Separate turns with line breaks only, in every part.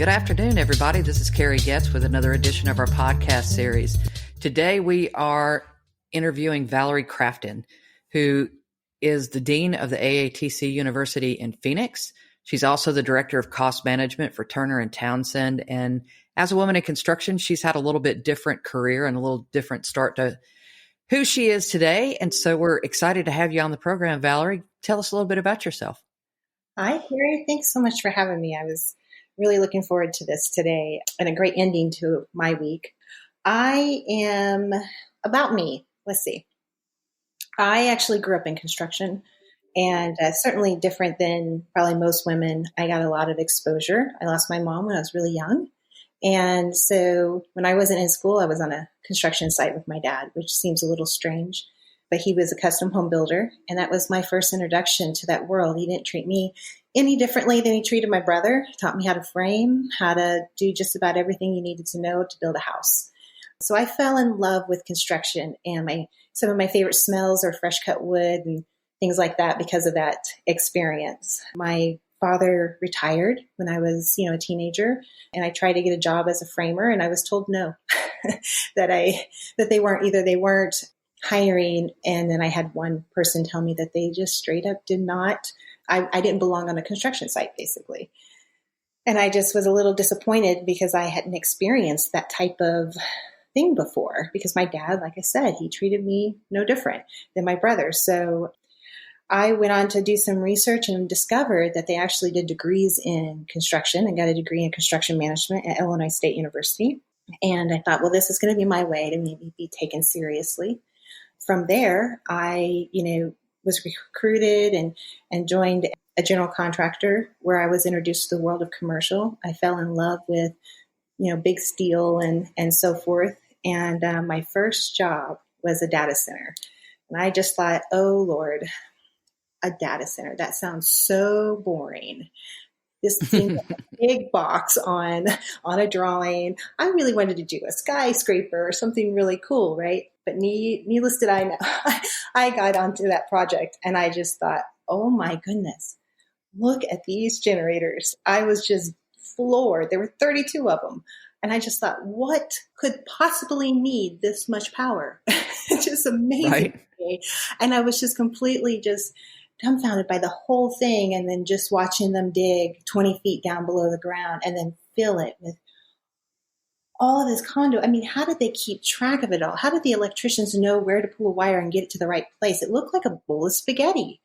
Good afternoon, everybody. This is Carrie Getz with another edition of our podcast series. Today, we are interviewing Valerie Crafton, who is the Dean of the AATC University in Phoenix. She's also the Director of Cost Management for Turner and Townsend. And as a woman in construction, she's had a little bit different career and a little different start to who she is today. And so we're excited to have you on the program, Valerie. Tell us a little bit about yourself.
Hi, Carrie. Thanks so much for having me. I was really looking forward to this today and a great ending to my week. About me. Let's see. I actually grew up in construction and certainly different than probably most women. I got a lot of exposure. I lost my mom when I was really young. And so when I wasn't in school, I was on a construction site with my dad, which seems a little strange, but he was a custom home builder. And that was my first introduction to that world. He didn't treat me any differently than he treated my brother. He taught me how to frame, how to do just about everything you needed to know to build a house. So I fell in love with construction, and some of my favorite smells are fresh cut wood and things like that because of that experience. My father retired when I was, a teenager, and I tried to get a job as a framer, and I was told no, that they weren't hiring. And then I had one person tell me that they just straight up did not. I didn't belong on a construction site, basically. And I just was a little disappointed because I hadn't experienced that type of thing before, because my dad, like I said, he treated me no different than my brother. So I went on to do some research and discovered that they actually did degrees in construction and got a degree in construction management at Illinois State University. And I thought, well, this is going to be my way to maybe be taken seriously. From there, I, was recruited and joined a general contractor where I was introduced to the world of commercial. I fell in love with, big steel and so forth. And my first job was a data center. And I just thought, oh, Lord, a data center. That sounds so boring. This seems like a big box on a drawing. I really wanted to do a skyscraper or something really cool, right? But needless did I know, I got onto that project and I just thought, oh my goodness, look at these generators. I was just floored. There were 32 of them. And I just thought, what could possibly need this much power? Just amazing. Right. And I was just completely just dumbfounded by the whole thing. And then just watching them dig 20 feet down below the ground and then fill it with all of this conduit. I mean, how did they keep track of it all? How did the electricians know where to pull a wire and get it to the right place? It looked like a bowl of spaghetti.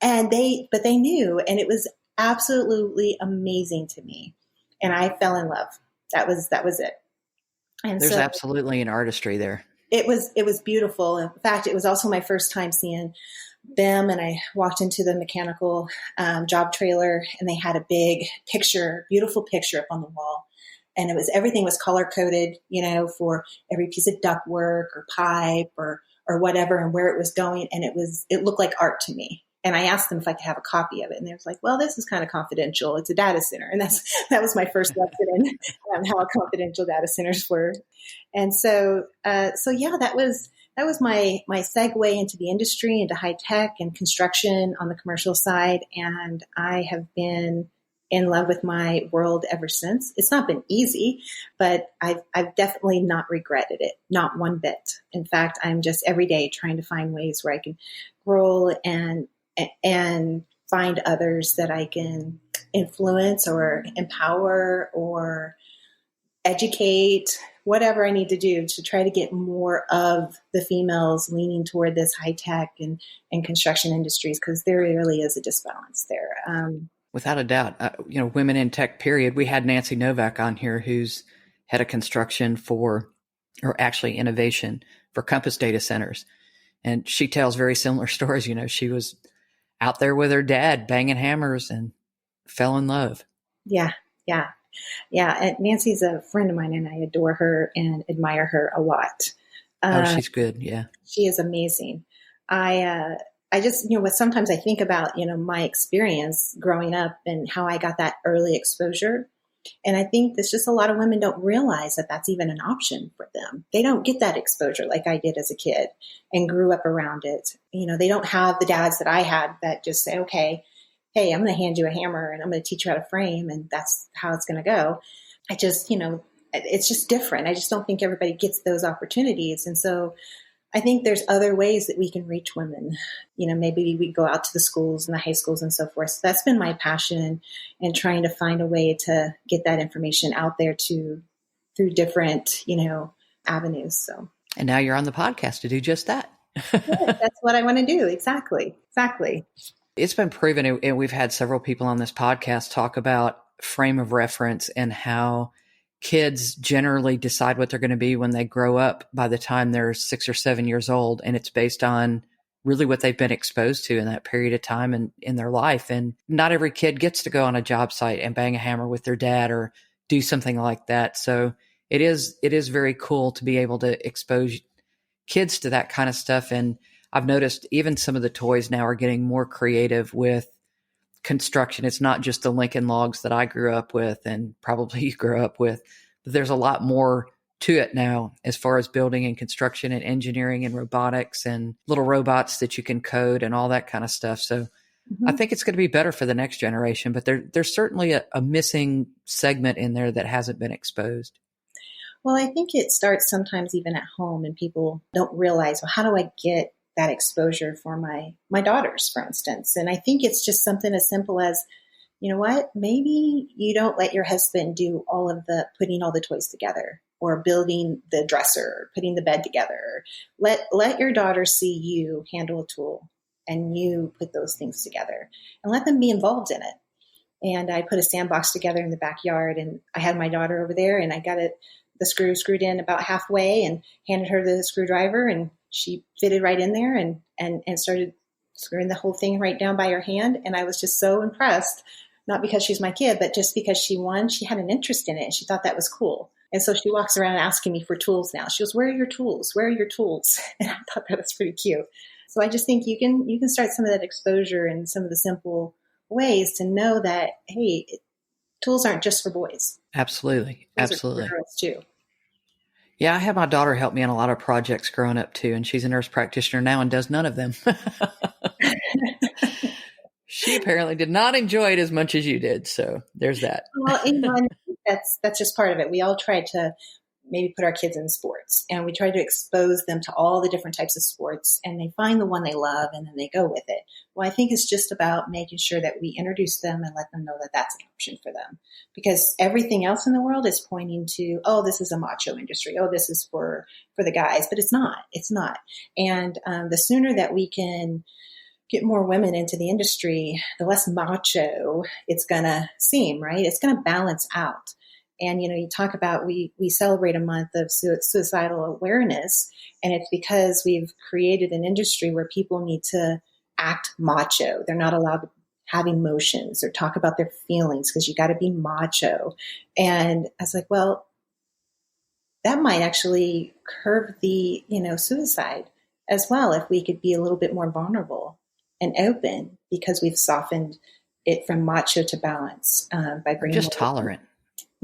But they knew, and it was absolutely amazing to me. And I fell in love. That was it. And
there's absolutely an artistry there.
It was beautiful. In fact, it was also my first time seeing them. And I walked into the mechanical job trailer, and they had a big picture, beautiful picture up on the wall. And everything was color coded, for every piece of ductwork or pipe or whatever and where it was going. And it looked like art to me. And I asked them if I could have a copy of it. And they was like, well, this is kind of confidential. It's a data center. And that was my first lesson in how confidential data centers were. And so yeah, that was my segue into the industry, into high tech and construction on the commercial side. And I have been in love with my world ever since. It's not been easy, but I've definitely not regretted it, not one bit. In fact, I'm just every day trying to find ways where I can grow and find others that I can influence or empower or educate, whatever I need to do to try to get more of the females leaning toward this high tech and construction industries, because there really is a disbalance there.
Without a doubt, women in tech, period. We had Nancy Novak on here, who's head of construction actually innovation for Compass data centers. And she tells very similar stories. She was out there with her dad banging hammers and fell in love. Yeah.
And Nancy's a friend of mine, and I adore her and admire her a lot.
She's good. Yeah.
She is amazing. I just, sometimes I think about, my experience growing up and how I got that early exposure. And I think there's just a lot of women don't realize that that's even an option for them. They don't get that exposure like I did as a kid and grew up around it. They don't have the dads that I had that just say, okay, hey, I'm going to hand you a hammer and I'm going to teach you how to frame, and that's how it's going to go. I just, it's just different. I just don't think everybody gets those opportunities. And so I think there's other ways that we can reach women. Maybe we go out to the schools and the high schools and so forth. So that's been my passion in trying to find a way to get that information out there through different, avenues. So.
And now you're on the podcast to do just that.
Yeah, that's what I want to do. Exactly.
It's been proven, and we've had several people on this podcast talk about frame of reference and how kids generally decide what they're going to be when they grow up by the time they're 6 or 7 years old. And it's based on really what they've been exposed to in that period of time in their life. And not every kid gets to go on a job site and bang a hammer with their dad or do something like that. So it is very cool to be able to expose kids to that kind of stuff. And I've noticed even some of the toys now are getting more creative with construction. It's not just the Lincoln Logs that I grew up with and probably you grew up with, but there's a lot more to it now as far as building and construction and engineering and robotics and little robots that you can code and all that kind of stuff. So I think it's going to be better for the next generation, but there's certainly a missing segment in there that hasn't been exposed.
Well, I think it starts sometimes even at home, and people don't realize, well, how do I get that exposure for my daughters, for instance? And I think it's just something as simple as, you know what, maybe you don't let your husband do all of the putting all the toys together or building the dresser, or putting the bed together. Let your daughter see you handle a tool and you put those things together and let them be involved in it. And I put a sandbox together in the backyard, and I had my daughter over there, and I got the screw screwed in about halfway and handed her the screwdriver, and she fitted right in there and started screwing the whole thing right down by her hand. And I was just so impressed, not because she's my kid, but just because she had an interest in it and she thought that was cool. And so she walks around asking me for tools now. She goes, where are your tools? Where are your tools? And I thought that was pretty cute. So I just think you can start some of that exposure in some of the simple ways to know that, hey, tools aren't just for boys.
Absolutely.
Tools
Absolutely.
are for girls too.
Yeah, I had my daughter help me on a lot of projects growing up too, and she's a nurse practitioner now and does none of them. She apparently did not enjoy it as much as you did, so there's that.
Well, that's just part of it. We all try to maybe put our kids in sports, and we try to expose them to all the different types of sports, and they find the one they love and then they go with it. Well, I think it's just about making sure that we introduce them and let them know that that's an option for them, because everything else in the world is pointing to, oh, this is a macho industry. Oh, this is for the guys, but it's not. And the sooner that we can get more women into the industry, the less macho it's going to seem, right? It's going to balance out. And, you talk about, we celebrate a month of suicidal awareness, and it's because we've created an industry where people need to act macho. They're not allowed to have emotions or talk about their feelings because you got to be macho. And I was like, well, that might actually curb the, suicide as well if we could be a little bit more vulnerable and open, because we've softened it from macho to balance by bringing
just tolerant.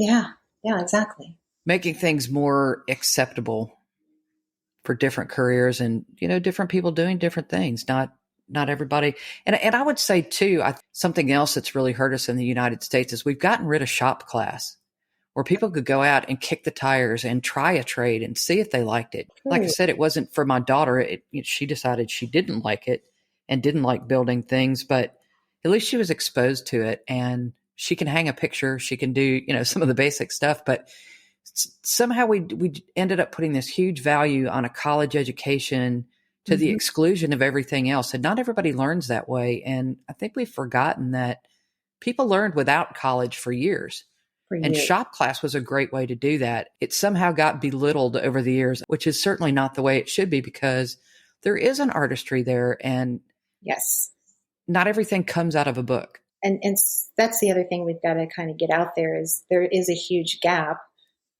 Yeah, exactly. Making
things more acceptable for different careers and, different people doing different things, not everybody. And I would say too, something else that's really hurt us in the United States is we've gotten rid of shop class, where people could go out and kick the tires and try a trade and see if they liked it. Like I said, it wasn't for my daughter. She decided she didn't like it and didn't like building things, but at least she was exposed to it, and she can hang a picture. She can do, some of the basic stuff, but somehow we ended up putting this huge value on a college education to the exclusion of everything else. And not everybody learns that way. And I think we've forgotten that people learned without college for years. And shop class was a great way to do that. It somehow got belittled over the years, which is certainly not the way it should be, because there is an artistry there. And
yes,
not everything comes out of a book.
And that's the other thing we've got to kind of get out there, is there is a huge gap,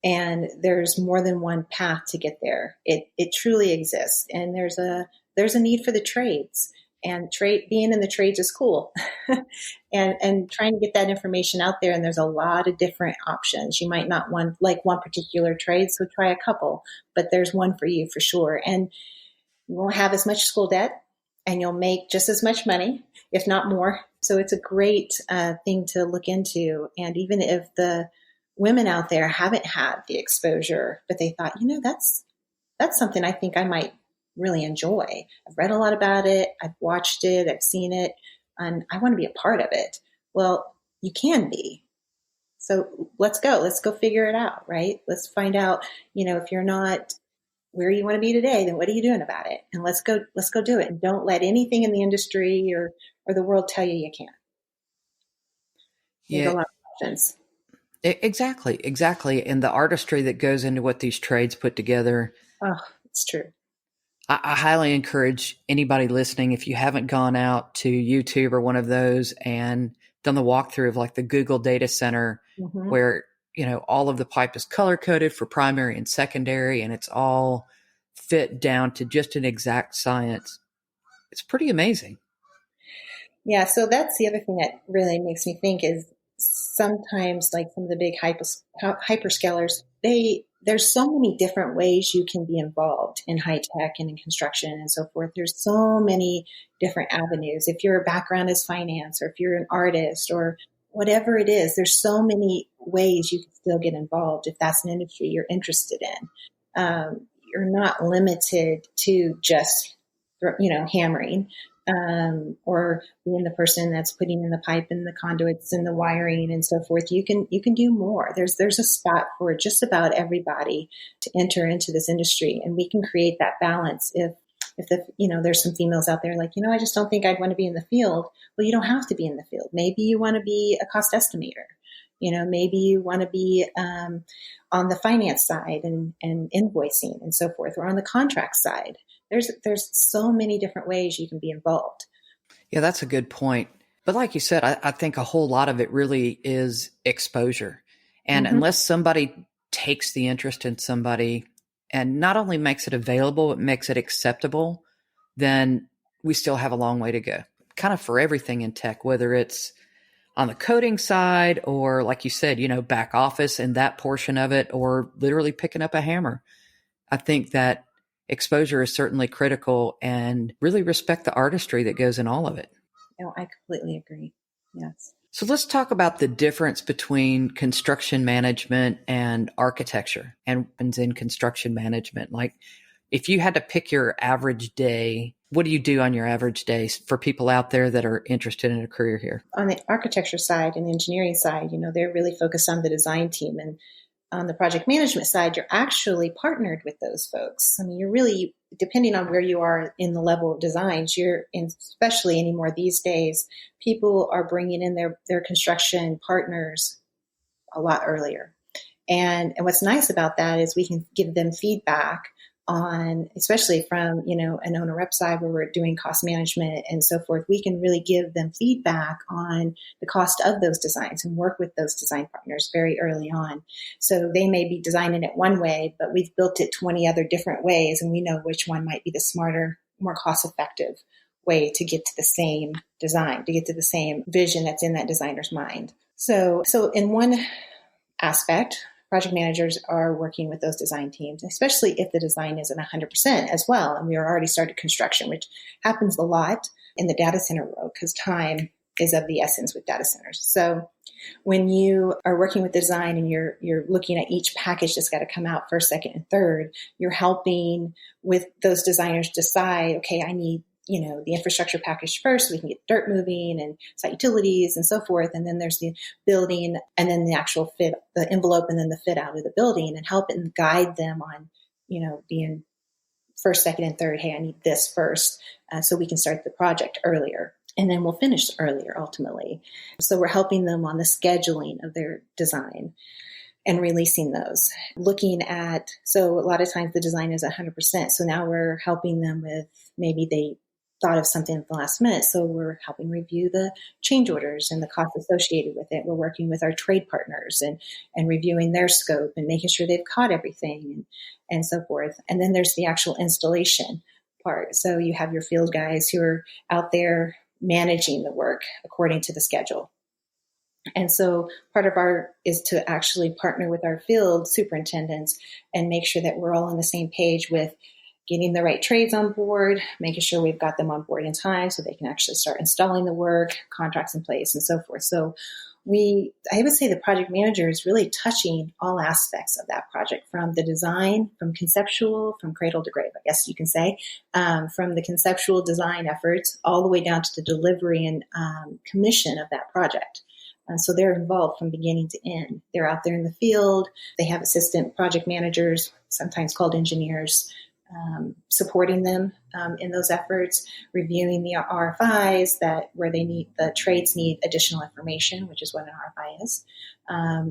and there's more than one path to get there. It truly exists. And there's a need for the trades, and being in the trades is cool. and trying to get that information out there. And there's a lot of different options. You might not like one particular trade, so try a couple, but there's one for you for sure. And you won't have as much school debt, and you'll make just as much money, if not more. So it's a great thing to look into. And even if the women out there haven't had the exposure, but they thought, that's something I think I might really enjoy. I've read a lot about it. I've watched it. I've seen it, and I want to be a part of it. Well, you can be. So let's go. Let's go figure it out, right? Let's find out, if you're not where you want to be today, then what are you doing about it? And let's go do it. And don't let anything in the industry or the world tell you can't. There's a lot of options.
Exactly. And the artistry that goes into what these trades put together.
Oh, it's true.
I highly encourage anybody listening, if you haven't gone out to YouTube or one of those and done the walkthrough of like the Google data center, where, all of the pipe is color coded for primary and secondary, and it's all fit down to just an exact science. It's pretty amazing.
Yeah. So that's the other thing that really makes me think is sometimes like some of the big hyperscalers, there's so many different ways you can be involved in high tech and in construction and so forth. There's so many different avenues. If your background is finance, or if you're an artist, or whatever it is, there's so many ways you can still get involved if that's an industry you're interested in. You're not limited to just, hammering. Or being the person that's putting in the pipe and the conduits and the wiring and so forth. You can do more. There's a spot for just about everybody to enter into this industry, and we can create that balance. If there's some females out there like, I just don't think I'd want to be in the field. Well, you don't have to be in the field. Maybe you want to be a cost estimator. Maybe you want to be on the finance side and invoicing and so forth, or on the contract side. There's so many different ways you can be involved.
Yeah, that's a good point. But like you said, I think a whole lot of it really is exposure. And unless somebody takes the interest in somebody and not only makes it available, but makes it acceptable, then we still have a long way to go. Kind of for everything in tech, whether it's on the coding side or, like you said, back office and that portion of it, or literally picking up a hammer. I think that exposure is certainly critical, and really respect the artistry that goes in all of it.
No, I completely agree. Yes.
So let's talk about the difference between construction management and architecture and in construction management. Like, if you had to pick your average day, what do you do on your average days for people out there that are interested in a career here?
On the architecture side and engineering side, they're really focused on the design team. And on the project management side, you're actually partnered with those folks. I mean, you're really, depending on where you are in the level of designs, especially anymore these days, people are bringing in their construction partners a lot earlier. And what's nice about that is we can give them feedback on, especially from, an owner rep side where we're doing cost management and so forth. We can really give them feedback on the cost of those designs and work with those design partners very early on. So they may be designing it one way, but we've built it 20 other different ways, and we know which one might be the smarter, more cost-effective way to get to the same design, to get to the same vision that's in that designer's mind. So in one aspect, project managers are working with those design teams, especially if the design isn't 100% as well. And we are already started construction, which happens a lot in the data center world because time is of the essence with data centers. So when you are working with design and you're looking at each package that's got to come out first, second, and third, you're helping with those designers decide, okay, I need the infrastructure package first so we can get dirt moving and site utilities and so forth. And then there's the building and then the actual fit, the envelope, and then the fit out of the building, and help and guide them on, being first, second, and third. Hey, I need this first so we can start the project earlier. And then we'll finish earlier ultimately. So we're helping them on the scheduling of their design and releasing those. So a lot of times the design is 100%. So now we're helping them with, maybe they thought of something at the last minute. So we're helping review the change orders and the costs associated with it. We're working with our trade partners and reviewing their scope and making sure they've caught everything and so forth. And then there's the actual installation part. So you have your field guys who are out there managing the work according to the schedule. And so part of is to actually partner with our field superintendents and make sure that we're all on the same page with getting the right trades on board, making sure we've got them on board in time so they can actually start installing the work, contracts in place, and so forth. So I would say the project manager is really touching all aspects of that project, from the design, from conceptual, from cradle to grave, I guess you can say, from the conceptual design efforts all the way down to the delivery and commission of that project. So they're involved from beginning to end. They're out there in the field. They have assistant project managers, sometimes called engineers, supporting them in those efforts, reviewing the RFIs where the trades need additional information, which is what an RFI is,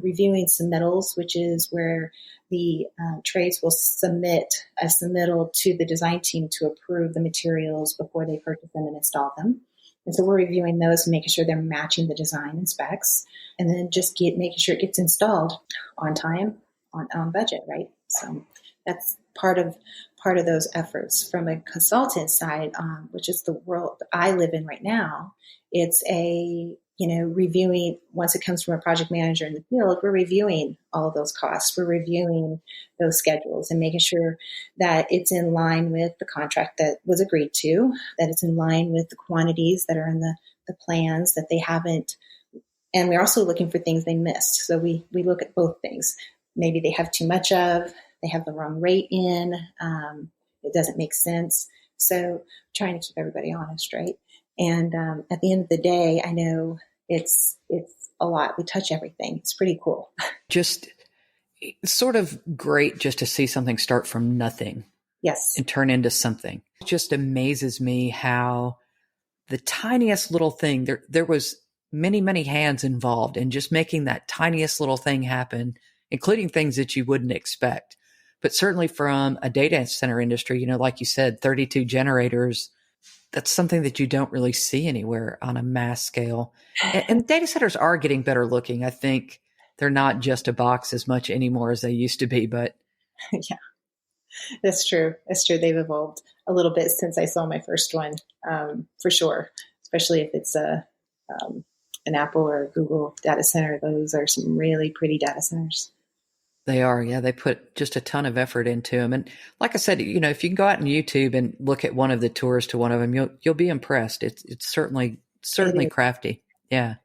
reviewing submittals, which is where the trades will submit a submittal to the design team to approve the materials before they purchase them and install them. And so we're reviewing those and making sure they're matching the design and specs, and then just making sure it gets installed on time, on budget, right? So that's part of those efforts. From a consultant side, which is the world I live in right now, it's reviewing, once it comes from a project manager in the field, we're reviewing all of those costs. We're reviewing those schedules and making sure that it's in line with the contract that was agreed to, that it's in line with the quantities that are in the plans, that they haven't. And we're also looking for things they missed. So we look at both things. Maybe they have too much of, they have the wrong rate in, it doesn't make sense. So trying to keep everybody honest, right? And at the end of the day, I know it's a lot. We touch everything. It's pretty cool.
Just sort of great just to see something start from nothing.
Yes.
And turn into something. It just amazes me how the tiniest little thing, there was many, many hands involved in just making that tiniest little thing happen, including things that you wouldn't expect. But certainly from a data center industry, like you said, 32 generators, that's something that you don't really see anywhere on a mass scale. And data centers are getting better looking. I think they're not just a box as much anymore as they used to be, but.
Yeah, that's true. That's true. They've evolved a little bit since I saw my first one, for sure, especially if it's an Apple or a Google data center. Those are some really pretty data centers.
They are. Yeah. They put just a ton of effort into them. And like I said, if you can go out on YouTube and look at one of the tours to one of them, you'll be impressed. It's certainly crafty. Yeah.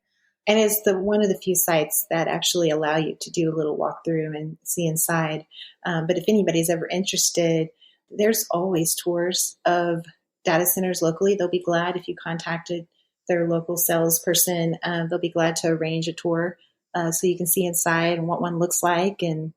And it's one of the few sites that actually allow you to do a little walkthrough and see inside. But if anybody's ever interested, there's always tours of data centers locally. They'll be glad if you contacted their local salesperson. They'll be glad to arrange a tour so you can see inside and what one looks like. And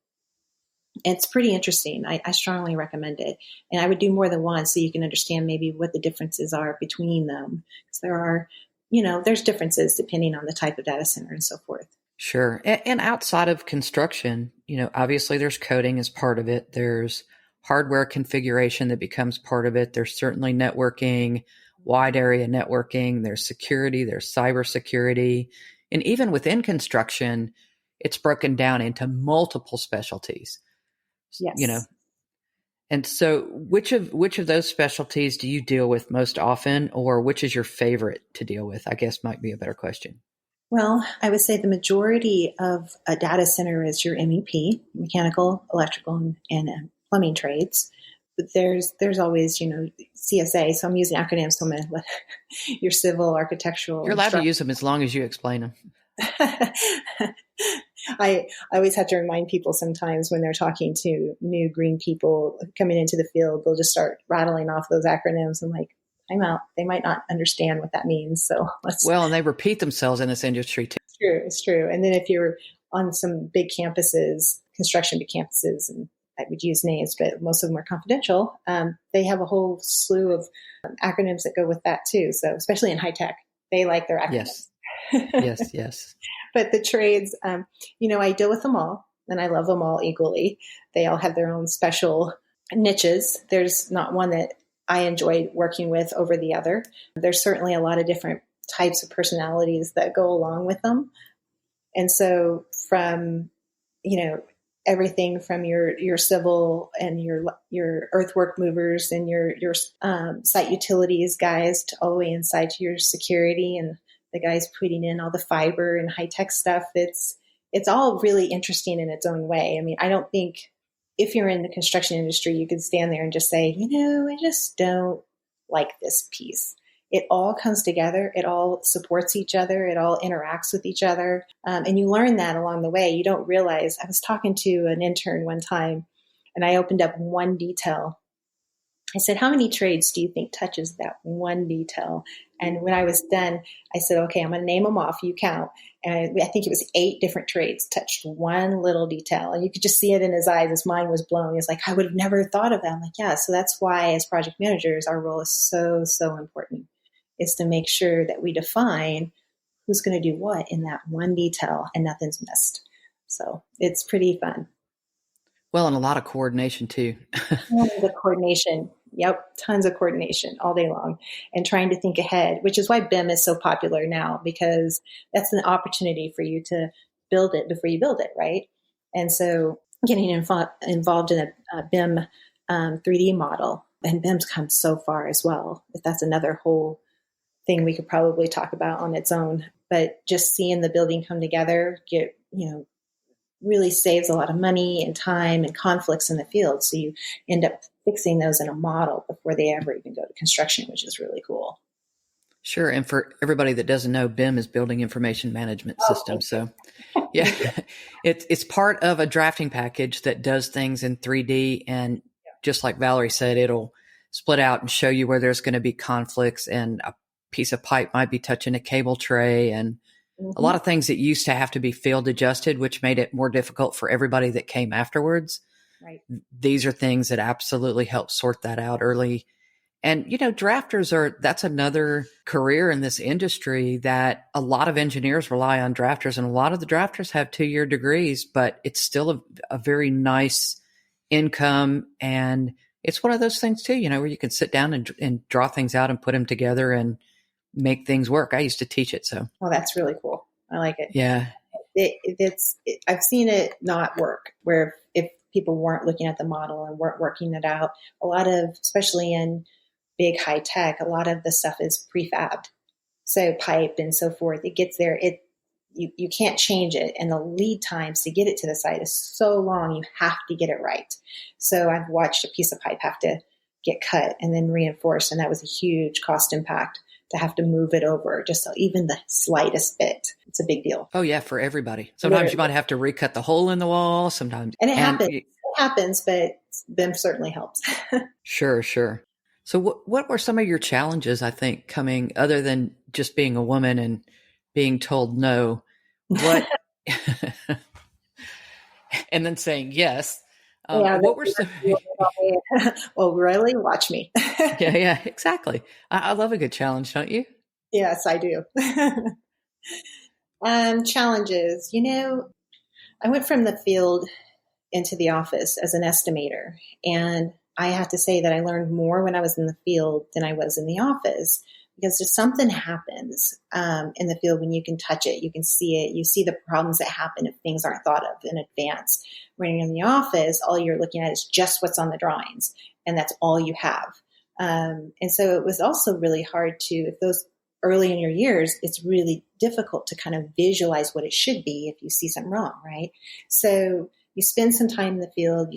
it's pretty interesting. I strongly recommend it. And I would do more than one so you can understand maybe what the differences are between them. Because there are, there's differences depending on the type of data center and so forth.
Sure. And outside of construction, obviously there's coding as part of it. There's hardware configuration that becomes part of it. There's certainly networking, wide area networking. There's security. There's cybersecurity. And even within construction, it's broken down into multiple specialties.
Yes.
And so which of those specialties do you deal with most often, or which is your favorite to deal with, I guess might be a better question.
Well, I would say the majority of a data center is your MEP, mechanical, electrical, and plumbing trades. But there's always, CSA. So I'm using acronyms. So I'm going to let your civil, architectural.
You're allowed to use them as long as you explain them.
I always have to remind people sometimes when they're talking to new green people coming into the field, they'll just start rattling off those acronyms. I'm like, I'm out. They might not understand what that means. So
and they repeat themselves in this industry too.
It's true. And then if you're on some big campuses, construction big campuses, and I would use names, but most of them are confidential. They have a whole slew of acronyms that go with that too. So especially in high tech, they like their acronyms.
Yes.
But the trades, I deal with them all, and I love them all equally. They all have their own special niches. There's not one that I enjoy working with over the other. There's certainly a lot of different types of personalities that go along with them. And so from, everything from your civil and your earthwork movers and your site utilities guys to all the way inside to your security and the guys putting in all the fiber and high tech stuff. It's all really interesting in its own way. I mean, I don't think if you're in the construction industry, you could stand there and just say, I just don't like this piece. It all comes together. It all supports each other. It all interacts with each other. And you learn that along the way. You don't realize. I was talking to an intern one time, and I opened up one detail. I said, how many trades do you think touches that one detail? And when I was done, I said, okay, I'm going to name them off. You count. And I think it was 8 different trades touched one little detail. And you could just see it in his eyes. His mind was blown. He was like, I would have never thought of that. I'm like, yeah. So that's why as project managers, our role is so, so important, is to make sure that we define who's going to do what in that one detail and nothing's missed. So it's pretty fun.
Well, and a lot of coordination too.
Tons of coordination. Yep. Tons of coordination all day long, and trying to think ahead, which is why BIM is so popular now, because that's an opportunity for you to build it before you build it. Right. And so getting involved in a BIM 3D model, and BIM's come so far as well. That's another whole thing we could probably talk about on its own, but just seeing the building come together, really saves a lot of money and time and conflicts in the field. So you end up fixing those in a model before they ever even go to construction, which is really cool.
Sure. And for everybody that doesn't know, BIM is Building Information Management System. So yeah, it's part of a drafting package that does things in 3D. And just like Valerie said, it'll split out and show you where there's going to be conflicts, and a piece of pipe might be touching a cable tray, and a lot of things that used to have to be field adjusted, which made it more difficult for everybody that came afterwards.
Right.
These are things that absolutely help sort that out early. And, drafters that's another career in this industry that a lot of engineers rely on drafters, and a lot of the drafters have 2-year degrees, but it's still a very nice income. And it's one of those things too, where you can sit down and draw things out and put them together and make things work. I used to teach it. So.
Oh, that's really cool. I like it.
Yeah.
I've seen it not work, where if people weren't looking at the model and weren't working it out, a lot of, especially in big high tech, a lot of the stuff is prefabbed. So pipe and so forth, it gets there. You can't change it. And the lead times to get it to the site is so long, you have to get it right. So I've watched a piece of pipe have to get cut and then reinforced. And that was a huge cost impact to have to move it over just even the slightest bit. It's a big deal.
Oh yeah. For everybody. Sometimes you might have to recut the hole in the wall sometimes.
And it happens, but BIM certainly helps.
Sure. So what were some of your challenges, I think, coming, other than just being a woman and being told no, what, and then saying yes? What were some?
Well, really? Watch me.
Yeah, exactly. I love a good challenge, don't you?
Yes, I do. Challenges. I went from the field into the office as an estimator, and I have to say that I learned more when I was in the field than I was in the office, because if something happens in the field, when you can touch it, you can see it, you see the problems that happen if things aren't thought of in advance. When you're in the office, all you're looking at is just what's on the drawings, and that's all you have. And so it was also really hard if those early in your years, it's really difficult to kind of visualize what it should be if you see something wrong, right? So you spend some time in the field,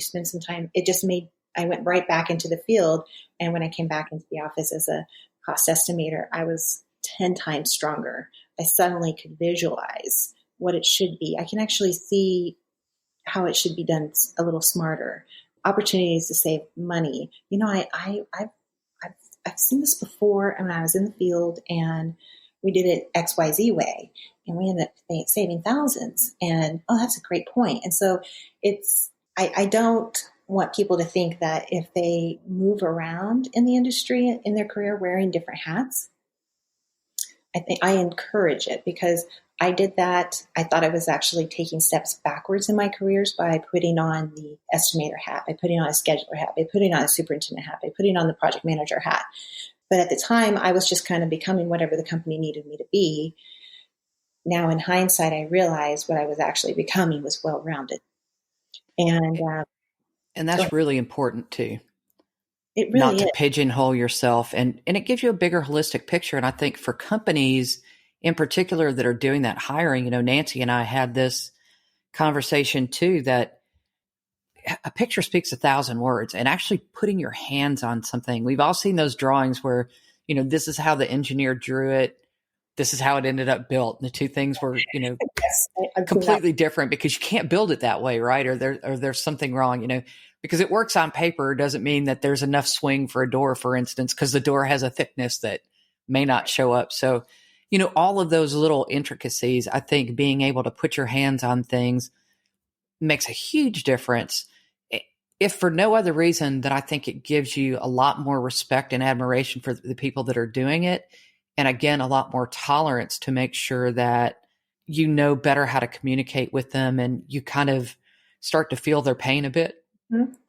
I went right back into the field. And when I came back into the office as a cost estimator, I was 10 times stronger. I suddenly could visualize what it should be. I can actually see how it should be done a little smarter. Opportunities to save money. I've seen this before when I was in the field, and we did it XYZ way, and we ended up saving thousands. And that's a great point. And so I don't want people to think that if they move around in the industry in their career wearing different hats, I encourage it, because I did that. I thought I was actually taking steps backwards in my careers by putting on the estimator hat, by putting on a scheduler hat, by putting on a superintendent hat, by putting on the project manager hat. But at the time, I was just kind of becoming whatever the company needed me to be. Now, in hindsight, I realized what I was actually becoming was well-rounded. And
that's really important too.
It really
not
is.
To pigeonhole yourself, and it gives you a bigger holistic picture. And I think for companies in particular that are doing that hiring, Nancy and I had this conversation too, that a picture speaks 1,000 words, and actually putting your hands on something. We've all seen those drawings where, this is how the engineer drew it. This is how it ended up built. The two things were,
Yes, I've seen that.
completely different because you can't build it that way, right? Or there's something wrong, because it works on paper doesn't mean that there's enough swing for a door, for instance, because the door has a thickness that may not show up. So, all of those little intricacies, I think being able to put your hands on things makes a huge difference. If for no other reason than I think it gives you a lot more respect and admiration for the people that are doing it. And again, a lot more tolerance to make sure that you know better how to communicate with them and you kind of start to feel their pain a bit.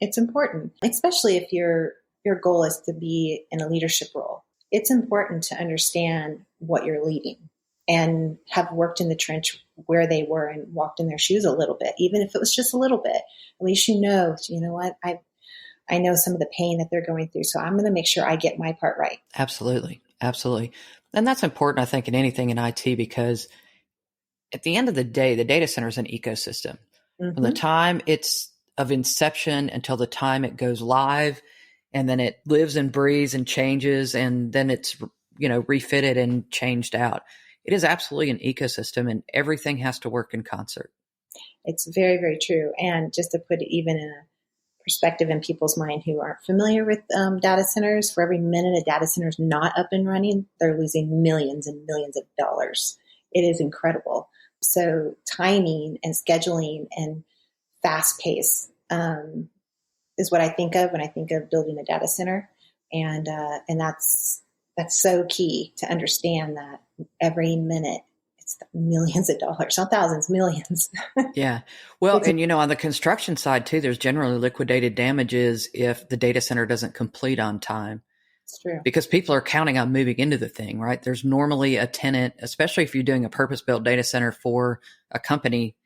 It's important, especially if your goal is to be in a leadership role. It's important to understand what you're leading and have worked in the trench where they were and walked in their shoes a little bit, even if it was just a little bit. At least you know what, I know some of the pain that they're going through, so I'm going to make sure I get my part right.
Absolutely. Absolutely. And that's important, I think, in anything in IT, because at the end of the day, the data center is an ecosystem. From the time it's of inception until the time it goes live, and then it lives and breathes and changes, and then it's, refitted and changed out. It is absolutely an ecosystem, and everything has to work in concert.
It's very, very true. And just to put it even in a perspective in people's mind who aren't familiar with data centers, for every minute a data center is not up and running, they're losing millions and millions of dollars. It is incredible. So timing and scheduling and fast pace is what I think of when I think of building a data center. And that's so key to understand that every minute it's millions of dollars, not thousands, millions.
Yeah. Well, and on the construction side too, there's generally liquidated damages if the data center doesn't complete on time.
It's true.
Because people are counting on moving into the thing, right? There's normally a tenant, especially if you're doing a purpose-built data center for a company,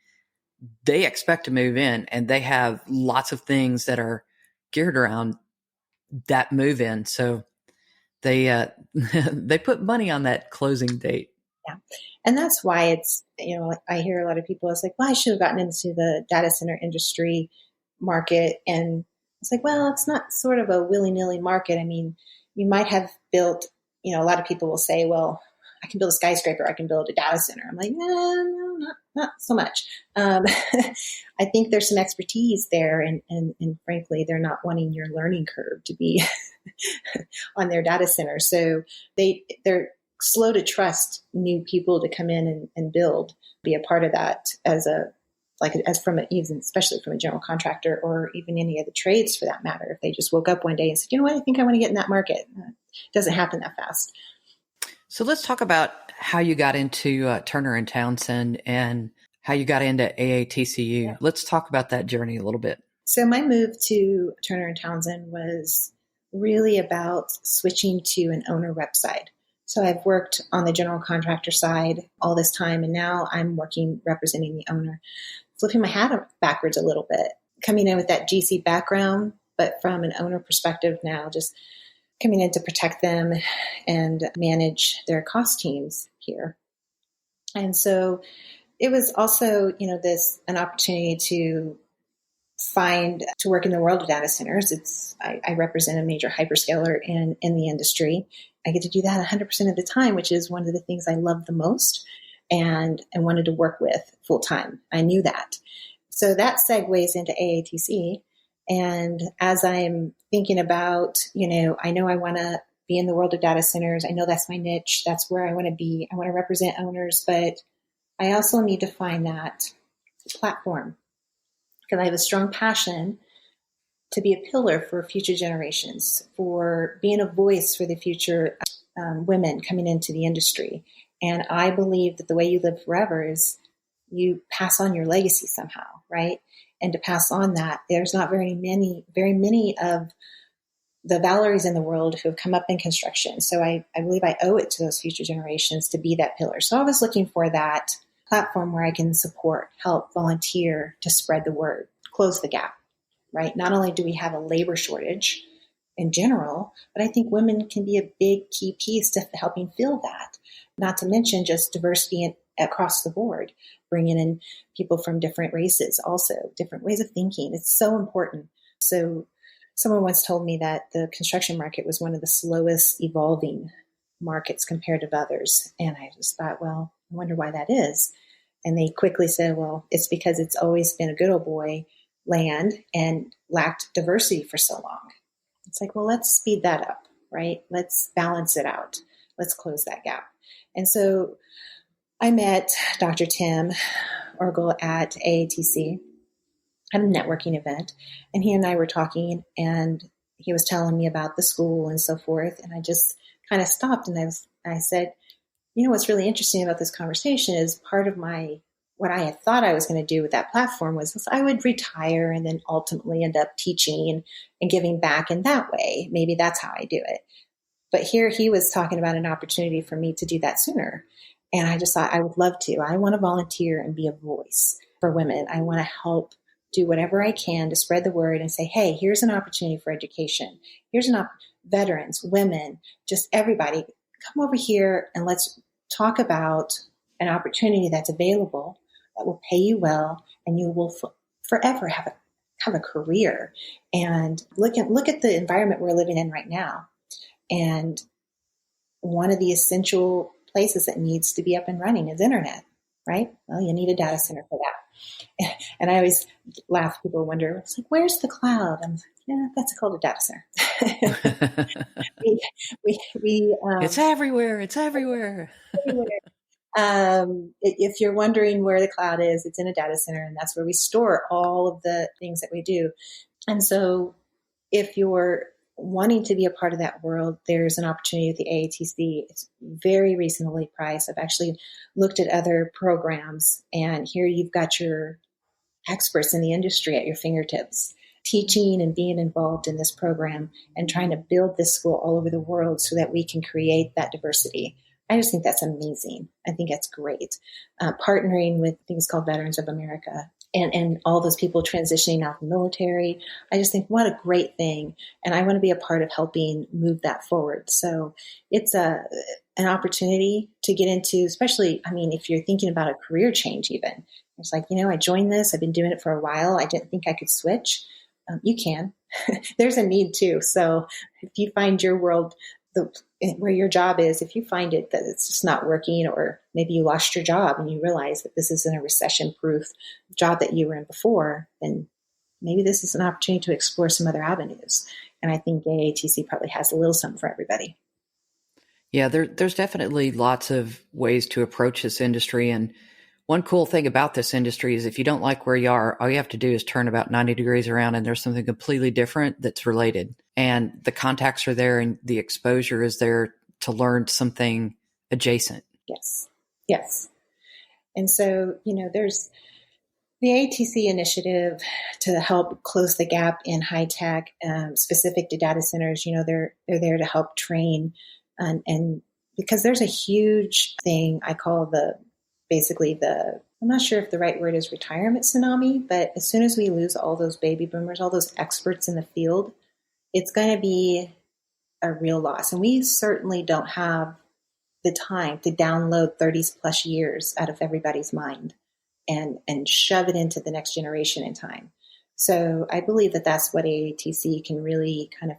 they expect to move in, and they have lots of things that are geared around that move in. So they they put money on that closing date.
Yeah. And that's why it's, I hear a lot of people, it's like, well, I should have gotten into the data center industry market. And it's like, well, it's not sort of a willy-nilly market. I mean, you might have built, a lot of people will say, well, I can build a skyscraper, I can build a data center. I'm like, no, not so much. I think there's some expertise there. And frankly, they're not wanting your learning curve to be on their data center. So they're slow to trust new people to come in and build, be a part of that especially from a general contractor or even any of the trades for that matter. If they just woke up one day and said, you know what, I think I want to get in that market. It doesn't happen that fast.
So let's talk about how you got into Turner & Townsend and how you got into AATCU. Yeah. Let's talk about that journey a little bit.
So my move to Turner & Townsend was really about switching to an owner rep side. So I've worked on the general contractor side all this time, and now I'm working representing the owner, flipping my hat backwards a little bit, coming in with that GC background, but from an owner perspective now, just coming in to protect them and manage their cost teams here. And so it was also, an opportunity to work in the world of data centers. I represent a major hyperscaler in the industry. I get to do that 100% of the time, which is one of the things I love the most and wanted to work with full time. I knew that. So that segues into AATC. And as I'm thinking about, I know I want to be in the world of data centers. I know that's my niche. That's where I want to be. I want to represent owners, but I also need to find that platform because I have a strong passion to be a pillar for future generations, for being a voice for the future women coming into the industry. And I believe that the way you live forever is you pass on your legacy somehow, right? And to pass on that, there's not very many of the Valeries in the world who have come up in construction. So I believe I owe it to those future generations to be that pillar. So I was looking for that platform where I can support, help, volunteer to spread the word, close the gap, right? Not only do we have a labor shortage in general, but I think women can be a big key piece to helping fill that. Not to mention just diversity across the board, bringing in people from different races, also different ways of thinking. It's so important. So someone once told me that the construction market was one of the slowest evolving markets compared to others. And I just thought, well, I wonder why that is. And they quickly said, well, it's because it's always been a good old boy land and lacked diversity for so long. It's like, well, let's speed that up, right? Let's balance it out. Let's close that gap. And so I met Dr. Tim Orgel at AATC at a networking event, and he and I were talking, and he was telling me about the school and so forth. And I just kind of stopped, and I said, you know, what's really interesting about this conversation is part of what I had thought I was going to do with that platform was I would retire and then ultimately end up teaching and giving back in that way. Maybe that's how I do it. But here he was talking about an opportunity for me to do that sooner. And I just thought I would love to. I want to volunteer and be a voice for women. I want to help do whatever I can to spread the word and say, hey, here's an opportunity for education. Here's veterans, women, just everybody, come over here and let's talk about an opportunity that's available that will pay you well, and you will forever have a career. And look at the environment we're living in right now. And one of the essential places that needs to be up and running is internet, right? Well, you need a data center for that. And I always laugh. People wonder, it's like, where's the cloud? I'm like, yeah, that's called a data center.
It's everywhere. It's everywhere.
If you're wondering where the cloud is, it's in a data center, and that's where we store all of the things that we do. And so if you're wanting to be a part of that world, there's an opportunity at the AATC. It's very reasonably priced. I've actually looked at other programs, and here you've got your experts in the industry at your fingertips, teaching and being involved in this program and trying to build this school all over the world so that we can create that diversity. I just think that's amazing. I think that's great. Partnering with things called Veterans of America and all those people transitioning out of the military. I just think what a great thing. And I want to be a part of helping move that forward. So it's an opportunity to get into, especially, I mean, if you're thinking about a career change even. It's like, you know, I joined this. I've been doing it for a while. I didn't think I could switch. You can. There's a need too. So if you find your world, where your job is, if you find it that it's just not working, or maybe you lost your job and you realize that this isn't a recession-proof job that you were in before, then maybe this is an opportunity to explore some other avenues. And I think AATC probably has a little something for everybody.
Yeah, there's definitely lots of ways to approach this industry. And one cool thing about this industry is if you don't like where you are, all you have to do is turn about 90 degrees around and there's something completely different that's related. And the contacts are there and the exposure is there to learn something adjacent.
Yes. Yes. And so, you know, there's the ATC initiative to help close the gap in high tech, specific to data centers. You know, they're there to help train and because there's a huge thing I call I'm not sure if the right word is retirement tsunami, but as soon as we lose all those baby boomers, all those experts in the field, it's going to be a real loss. And we certainly don't have the time to download 30 plus years out of everybody's mind and shove it into the next generation in time. So I believe that that's what AATC can really kind of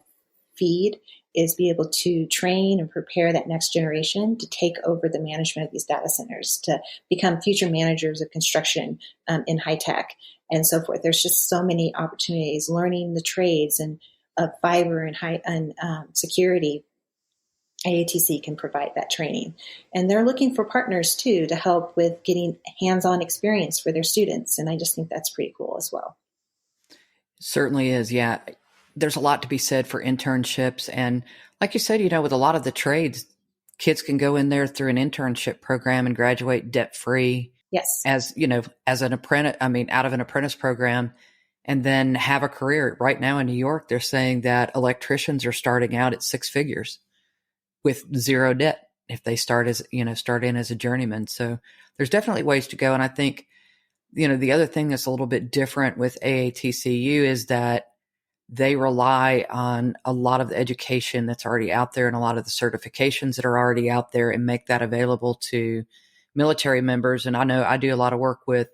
feed, is be able to train and prepare that next generation to take over the management of these data centers, to become future managers of construction in high tech and so forth. There's just so many opportunities, learning the trades and fiber and security. AATC can provide that training. And they're looking for partners too to help with getting hands-on experience for their students. And I just think that's pretty cool as well.
Certainly is. Yeah. There's a lot to be said for internships. And like you said, you know, with a lot of the trades, kids can go in there through an internship program and graduate debt free.
Yes.
As, you know, as an apprentice, out of an apprentice program, and then have a career. Right now in New York, they're saying that electricians are starting out at six figures with zero debt if they start in as a journeyman. So there's definitely ways to go. And I think, you know, the other thing that's a little bit different with AATCU is that they rely on a lot of the education that's already out there and a lot of the certifications that are already out there and make that available to military members, and I know I do a lot of work with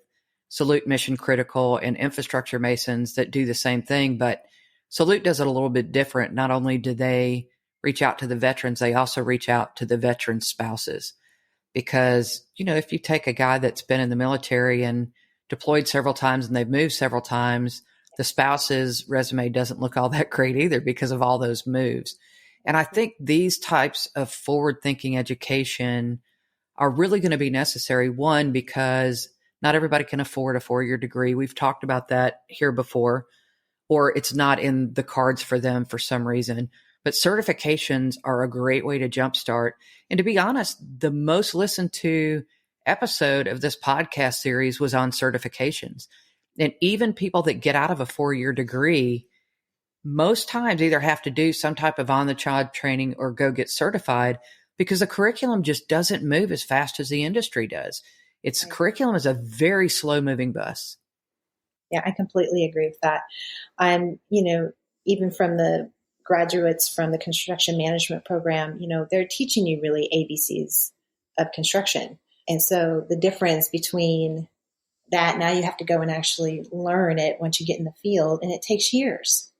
Salute Mission Critical and infrastructure masons that do the same thing, but Salute does it a little bit different. Not only do they reach out to the veterans, they also reach out to the veterans' spouses. Because, if you take a guy that's been in the military and deployed several times and they've moved several times, the spouse's resume doesn't look all that great either because of all those moves. And I think these types of forward-thinking education are really going to be necessary. One, because not everybody can afford a 4-year degree. We've talked about that here before, or it's not in the cards for them for some reason. But certifications are a great way to jumpstart. And to be honest, the most listened to episode of this podcast series was on certifications. And even people that get out of a 4-year degree, most times either have to do some type of on-the-job training or go get certified because the curriculum just doesn't move as fast as the industry does. Its curriculum is a very slow-moving bus.
Yeah, I completely agree with that. Even from the graduates from the construction management program, they're teaching you really ABCs of construction. And so the difference between that, now you have to go and actually learn it once you get in the field, and it takes years.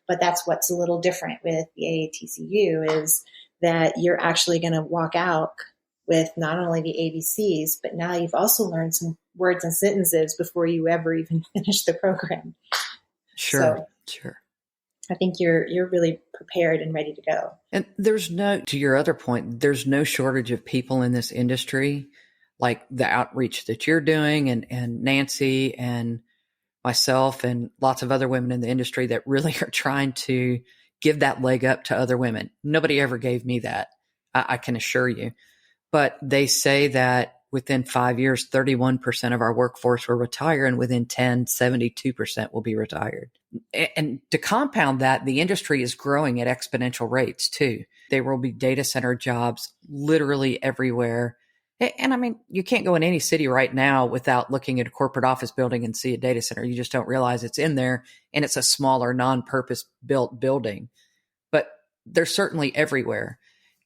But that's what's a little different with the AATCU is that you're actually going to walk out with not only the ABCs, but now you've also learned some words and sentences before you ever even finish the program.
Sure.
I think you're really prepared and ready to go.
And to your other point, there's no shortage of people in this industry, like the outreach that you're doing and Nancy and myself and lots of other women in the industry that really are trying to give that leg up to other women. Nobody ever gave me that, I can assure you. But they say that within 5 years, 31% of our workforce will retire, and within 10, 72% will be retired. And to compound that, the industry is growing at exponential rates too. There will be data center jobs literally everywhere. And I mean, you can't go in any city right now without looking at a corporate office building and see a data center. You just don't realize it's in there, and it's a smaller, non-purpose built building. But they're certainly everywhere.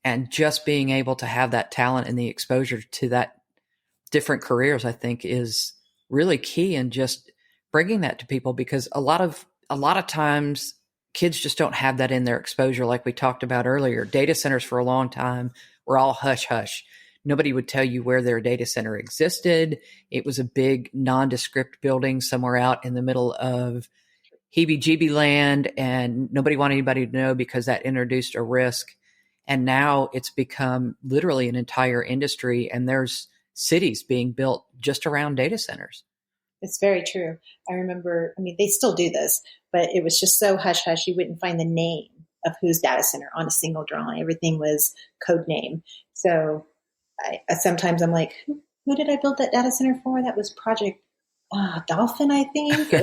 And just being able to have that talent and the exposure to that different careers, I think, is really key in just bringing that to people, because a lot of times kids just don't have that in their exposure. Like we talked about earlier, data centers for a long time were all hush hush. Nobody would tell you where their data center existed. It was a big nondescript building somewhere out in the middle of heebie-jeebie land, and nobody wanted anybody to know because that introduced a risk. And now it's become literally an entire industry, and there's cities being built just around data centers.
It's very true. I remember, they still do this, but it was just so hush-hush, you wouldn't find the name of whose data center on a single drawing. Everything was code name. So sometimes I'm like, who did I build that data center for? That was Project Dolphin, I think.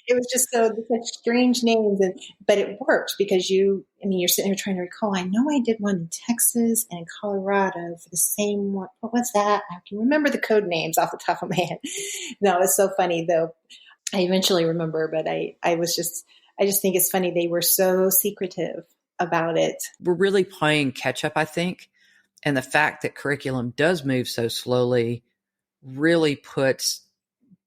It was just such strange names, but it worked because you're sitting here trying to recall. I know I did one in Texas and Colorado for the same one. What was that? I can remember the code names off the top of my head. No, it's so funny though. I eventually remember, but I just think it's funny. They were so secretive about it.
We're really playing catch up, I think. And the fact that curriculum does move so slowly really puts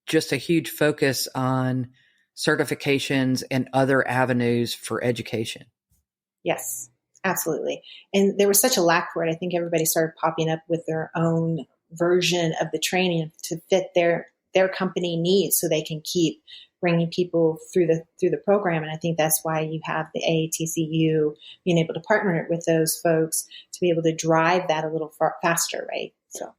just a huge focus on certifications and other avenues for education.
Yes, absolutely. And there was such a lack for it. I think everybody started popping up with their own version of the training to fit their company needs so they can keep bringing people through the program. And I think that's why you have the AATCU being able to partner with those folks to be able to drive that a little faster, right? So.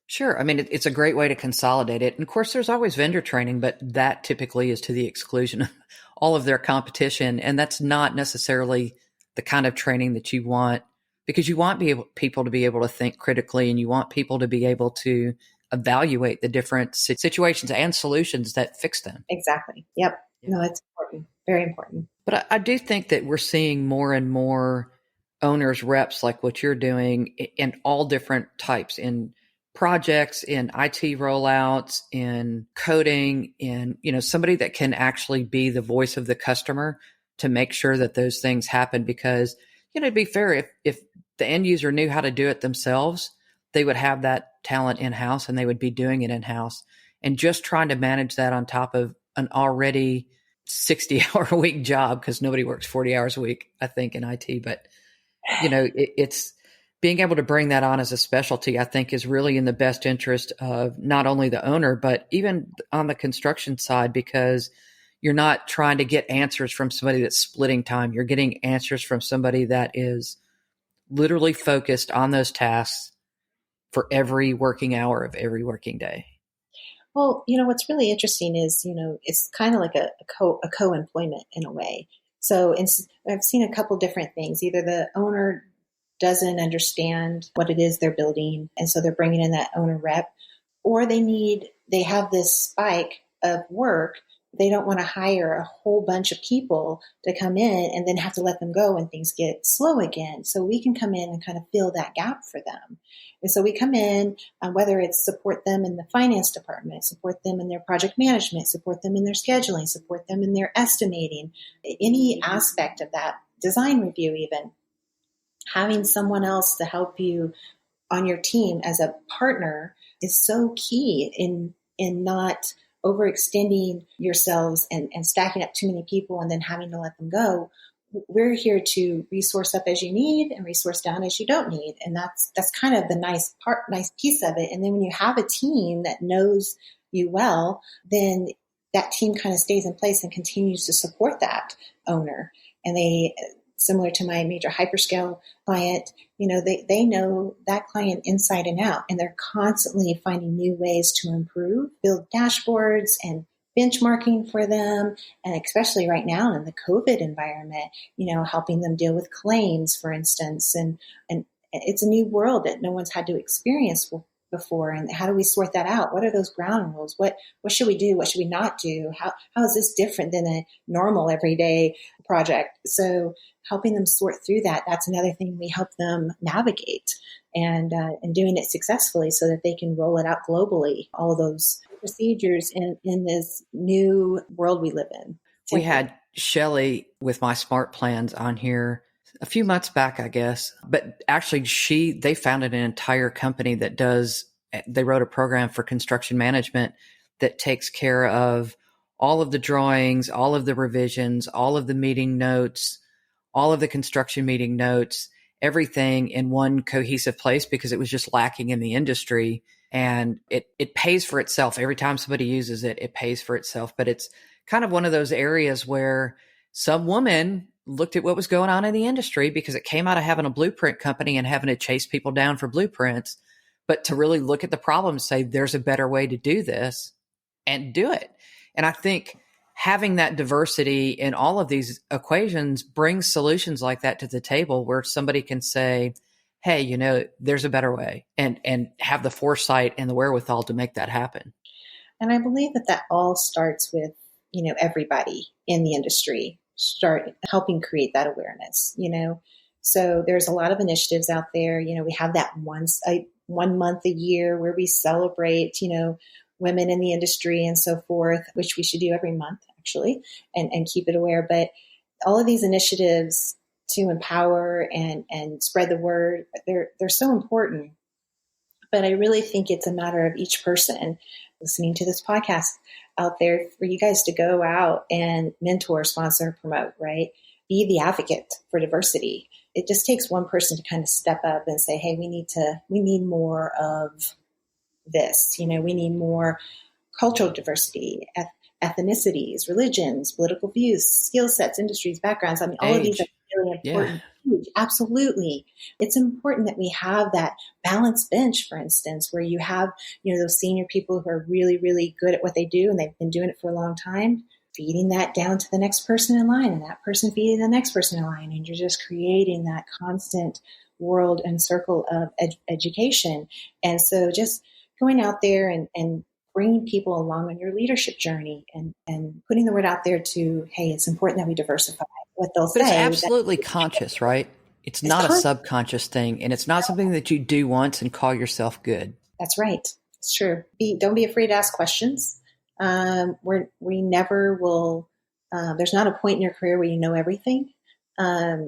Sure. It's a great way to consolidate it. And of course, there's always vendor training, but that typically is to the exclusion of all of their competition. And that's not necessarily the kind of training that you want, because you want people to be able to think critically, and you want people to be able to evaluate the different situations and solutions that fix them.
Exactly. Yep. Yeah. No, that's important. Very important.
But I do think that we're seeing more and more owners, reps like what you're doing in all different types, in projects, in IT rollouts, in coding, in, somebody that can actually be the voice of the customer to make sure that those things happen. Because, to be fair, if the end user knew how to do it themselves, they would have that talent in-house and they would be doing it in-house. And just trying to manage that on top of an already 60-hour a week job, because nobody works 40 hours a week, I think, in IT. But, it's being able to bring that on as a specialty, I think, is really in the best interest of not only the owner, but even on the construction side, because you're not trying to get answers from somebody that's splitting time. You're getting answers from somebody that is literally focused on those tasks for every working hour of every working day.
Well, what's really interesting is, it's kind of like a co-employment in a way. So I've seen a couple different things. Either the owner doesn't understand what it is they're building, and so they're bringing in that owner rep, or they have this spike of work. They don't want to hire a whole bunch of people to come in and then have to let them go when things get slow again. So we can come in and kind of fill that gap for them. And so we come in, whether it's support them in the finance department, support them in their project management, support them in their scheduling, support them in their estimating, any aspect of that, design review even. Having someone else to help you on your team as a partner is so key in not overextending yourselves and stacking up too many people and then having to let them go. We're here to resource up as you need and resource down as you don't need. And that's kind of the nice piece of it. And then when you have a team that knows you well, then that team kind of stays in place and continues to support that owner. And they, similar to my major hyperscale client, they know that client inside and out, and they're constantly finding new ways to improve, build dashboards and benchmarking for them. And especially right now in the COVID environment, helping them deal with claims, for instance, and it's a new world that no one's had to experience before. And how do we sort that out? What are those ground rules? What should we do? What should we not do? How is this different than a normal everyday project? So helping them sort through that, that's another thing we help them navigate and doing it successfully so that they can roll it out globally, all of those procedures in this new world we live in.
We had Shelley with My Smart Plans on here a few months back, I guess, but actually they founded an entire company they wrote a program for construction management that takes care of all of the drawings, all of the revisions, all of the meeting notes, all of the construction meeting notes, everything in one cohesive place, because it was just lacking in the industry. And it pays for itself. Every time somebody uses it, it pays for itself. But it's kind of one of those areas where some woman looked at what was going on in the industry, because it came out of having a blueprint company and having to chase people down for blueprints, but to really look at the problem and say, there's a better way to do this and do it. And I think having that diversity in all of these equations brings solutions like that to the table, where somebody can say, hey, there's a better way, and have the foresight and the wherewithal to make that happen.
And I believe that all starts with, everybody in the industry start helping create that awareness, So there's a lot of initiatives out there. We have that one month a year where we celebrate, women in the industry and so forth, which we should do every month actually, and keep it aware. But all of these initiatives to empower and spread the word, they're so important. But I really think it's a matter of each person listening to this podcast out there for you guys to go out and mentor, sponsor, promote, right? Be the advocate for diversity. It just takes one person to kind of step up and say, hey, we need more of this. We need more cultural diversity, ethnicities, religions, political views, skill sets, industries, backgrounds. I mean, all of these are really important. Yeah. Absolutely. It's important that we have that balanced bench, for instance, where you have, those senior people who are really, really good at what they do and they've been doing it for a long time, feeding that down to the next person in line, and that person feeding the next person in line. And you're just creating that constant world and circle of education. And so just going out there and bringing people along on your leadership journey and putting the word out there to, hey, it's important that we diversify. What they'll say.
It's absolutely conscious, right? It's not a subconscious thing, and it's not something that you do once and call yourself good.
That's right. It's true. Don't be afraid to ask questions. We never will. There's not a point in your career where you know everything.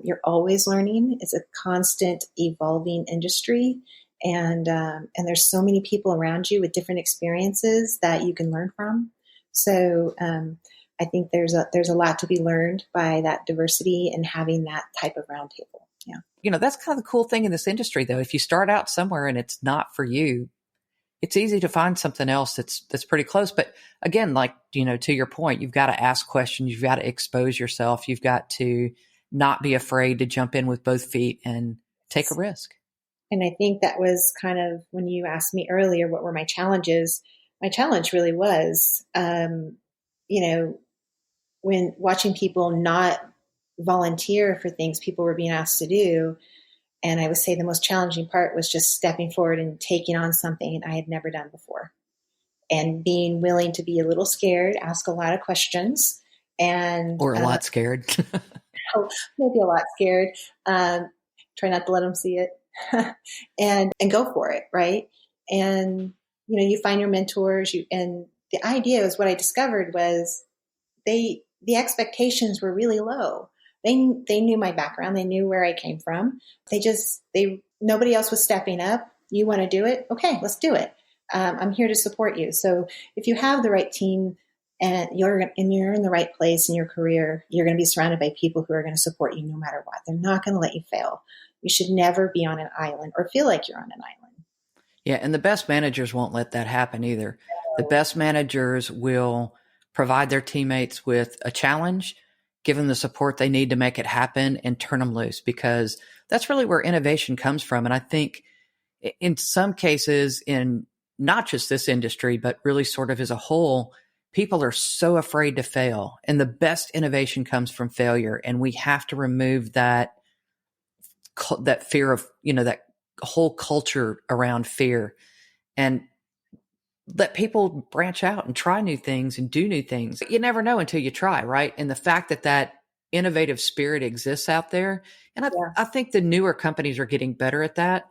You're always learning. It's a constant evolving industry. And there's so many people around you with different experiences that you can learn from. So I think there's a lot to be learned by that diversity and having that type of roundtable. Yeah.
That's kind of the cool thing in this industry, though. If you start out somewhere and it's not for you, it's easy to find something else that's pretty close. But again, like, to your point, you've got to ask questions. You've got to expose yourself. You've got to not be afraid to jump in with both feet and take a risk.
And I think that was kind of when you asked me earlier, what were my challenges? My challenge really was, when watching people not volunteer for things people were being asked to do. And I would say the most challenging part was just stepping forward and taking on something I had never done before and being willing to be a little scared, ask a lot of questions,
or a lot scared.
Maybe a lot scared. Try not to let them see it and go for it. Right. And, you find your mentors and the idea is what I discovered was the expectations were really low. They knew my background. They knew where I came from. Nobody else was stepping up. You want to do it? Okay, let's do it. I'm here to support you. So if you have the right team and you're in the right place in your career, you're going to be surrounded by people who are going to support you no matter what. They're not going to let you fail. You should never be on an island or feel like you're on an island.
Yeah, and the best managers won't let that happen either. The best managers will provide their teammates with a challenge, give them the support they need to make it happen, and turn them loose, because that's really where innovation comes from. And I think in some cases, in not just this industry, but really sort of as a whole, people are so afraid to fail. And the best innovation comes from failure. And we have to remove that fear of, that whole culture around fear, and let people branch out and try new things and do new things. You never know until you try, right? And the fact that innovative spirit exists out there. And I think the newer companies are getting better at that.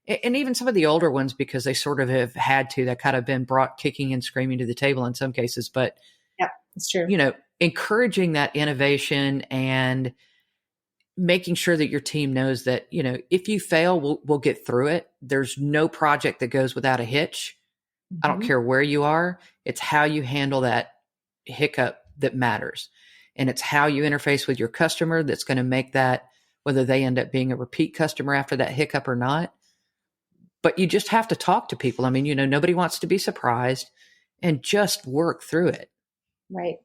And even some of the older ones, because they sort of have had to, that kind of been brought kicking and screaming to the table in some cases. But,
yeah, it's true.
Encouraging that innovation and making sure that your team knows that, if you fail, we'll get through it. There's no project that goes without a hitch. I don't care where you are. It's how you handle that hiccup that matters. And it's how you interface with your customer that's going to make that, whether they end up being a repeat customer after that hiccup or not. But you just have to talk to people. I mean, nobody wants to be surprised, and just work through it.
Right.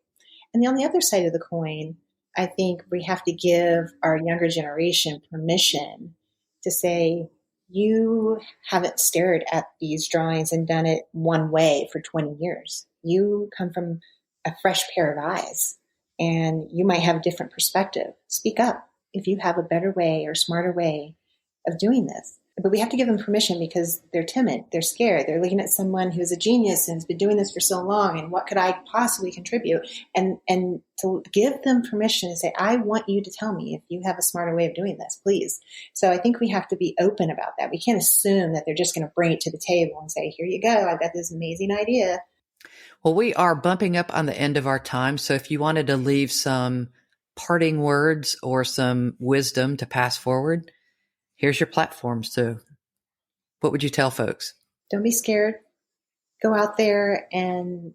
And on the other side of the coin, I think we have to give our younger generation permission to say, you haven't stared at these drawings and done it one way for 20 years. You come from a fresh pair of eyes, and you might have a different perspective. Speak up if you have a better way or smarter way of doing this. But we have to give them permission, because they're timid. They're scared. They're looking at someone who's a genius and has been doing this for so long, and what could I possibly contribute? And to give them permission to say, I want you to tell me if you have a smarter way of doing this, please. So I think we have to be open about that. We can't assume that they're just going to bring it to the table and say, here you go, I've got this amazing idea.
Well, we are bumping up on the end of our time. So if you wanted to leave some parting words or some wisdom to pass forward, here's your platform. So what would you tell folks?
Don't be scared. Go out there and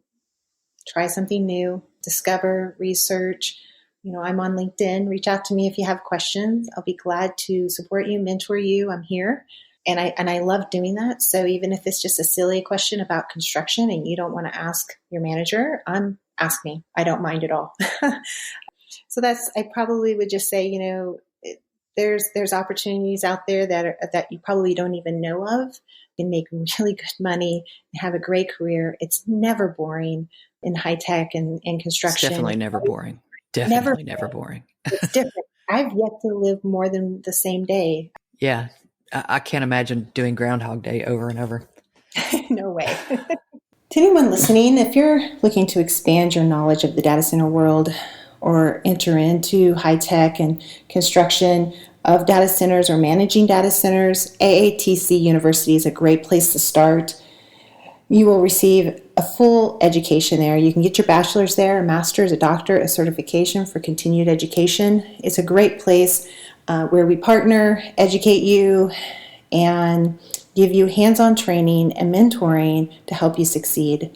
try something new, discover, research. I'm on LinkedIn. Reach out to me if you have questions. I'll be glad to support you, mentor you. I'm here. And I love doing that. So even if it's just a silly question about construction and you don't want to ask your manager, ask me. I don't mind at all. So I probably would just say, there's opportunities out there that you probably don't even know of. You can make really good money and have a great career. It's never boring in high tech and construction.
It's definitely never boring. Definitely never boring.
It's different. I've yet to live more than the same day.
Yeah. I can't imagine doing Groundhog Day over and over.
No way. To anyone listening, if you're looking to expand your knowledge of the data center world, or enter into high tech and construction of data centers or managing data centers, AATC University is a great place to start. You will receive a full education there. You can get your bachelor's there, a master's, a doctorate, a certification for continued education. It's a great place where we partner, educate you, and give you hands-on training and mentoring to help you succeed.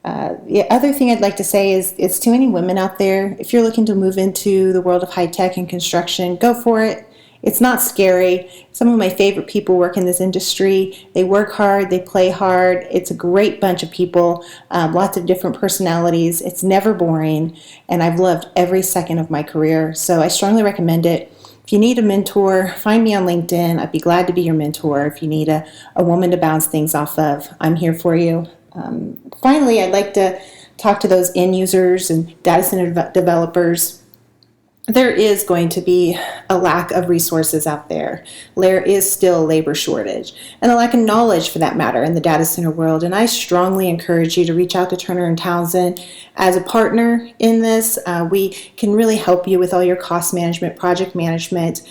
The other thing I'd like to say is it's too many women out there. If you're looking to move into the world of high tech and construction, go for it. It's not scary. Some of my favorite people work in this industry. They work hard, they play hard. It's a great bunch of people, lots of different personalities. It's never boring, and I've loved every second of my career. So I strongly recommend it. If you need a mentor, find me on LinkedIn. I'd be glad to be your mentor. If you need a woman to bounce things off of, I'm here for you. Finally, I'd like to talk to those end users and data center developers. There is going to be a lack of resources out there. There is still a labor shortage and a lack of knowledge, for that matter, in the data center world. And I strongly encourage you to reach out to Turner & Townsend as a partner in this. We can really help you with all your cost management, project management,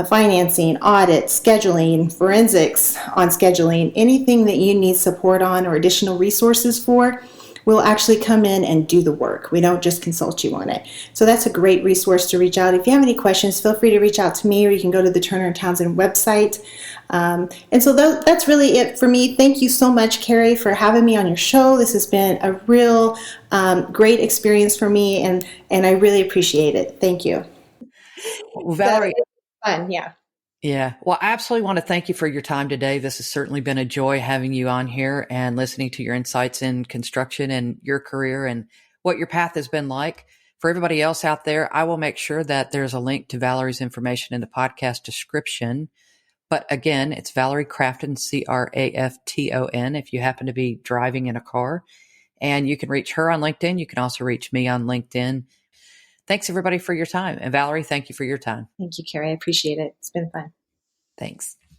financing, audit, scheduling, forensics on scheduling, anything that you need support on or additional resources for. We'll actually come in and do the work. We don't just consult you on it. So that's a great resource to reach out. If you have any questions, feel free to reach out to me, or you can go to the Turner & Townsend website. And so that's really it for me. Thank you so much, Carrie, for having me on your show. This has been a real great experience for me, and I really appreciate it. Thank you.
Well, Valerie.
So, fun, yeah.
Yeah. Well, I absolutely want to thank you for your time today. This has certainly been a joy having you on here and listening to your insights in construction and your career and what your path has been like. For everybody else out there, I will make sure that there's a link to Valerie's information in the podcast description. But again, it's Valerie Crafton, Crafton, if you happen to be driving in a car. And you can reach her on LinkedIn. You can also reach me on LinkedIn. Thanks, everybody, for your time. And Valerie, thank you for your time.
Thank you, Carrie. I appreciate it. It's been fun.
Thanks.